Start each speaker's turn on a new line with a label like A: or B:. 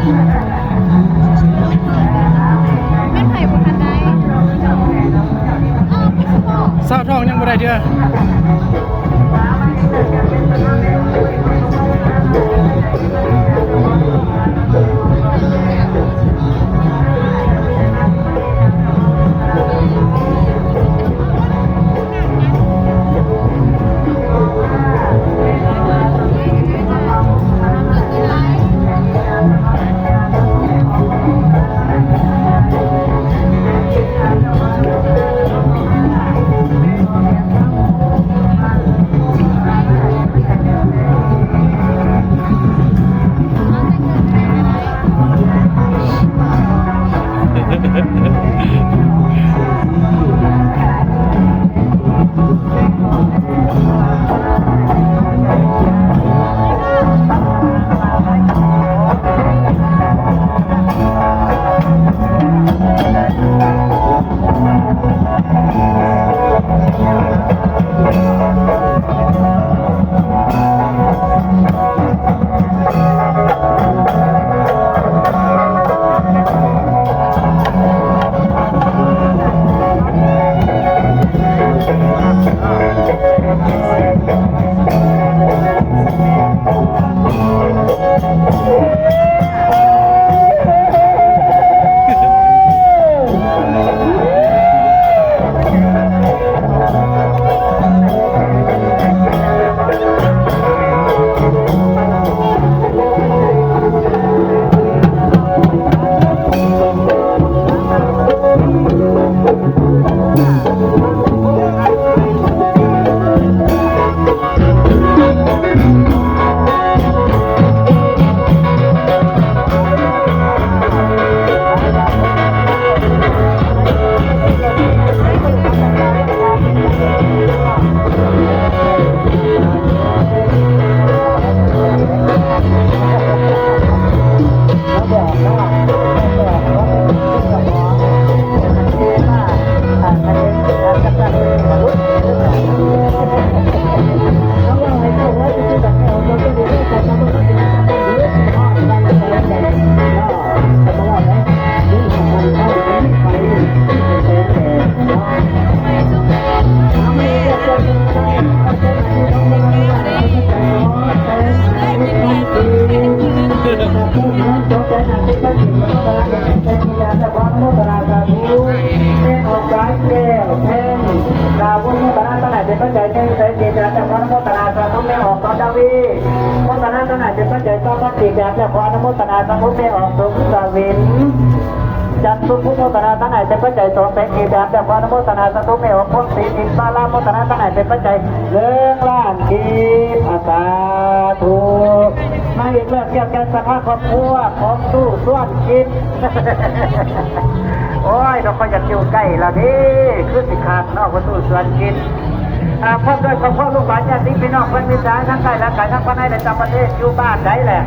A: แม่นไผ่บนทันใดพี่สมอ
B: เศร้าทองยังบ่ได้เด้อจันทุกพุทโมตนาตั้งไหนเป็นปัจจัยสองเป็นอีแบบแต่พอนโมตนาสตุเมวพุทธิอินทาลาโมตนาตั้งไหนเป็นปัจจัยเรื่องล้านกีอาสาธุมาอีกเรื่องเกี่ยวกับสภาพครอบครัวของตู้ส่วนกินโอ้ยเราก็จะอยู่ใกล้แล้วดิคือสิขาดนอกประตูส่วนกินพร้อมด้วยของพ่อลูกหลานญาติพี่น้องเพื่อนมิตรทั้งใกล้และไกลทั้งภายในและต่างประเทศอยู่บ้านใดแหละ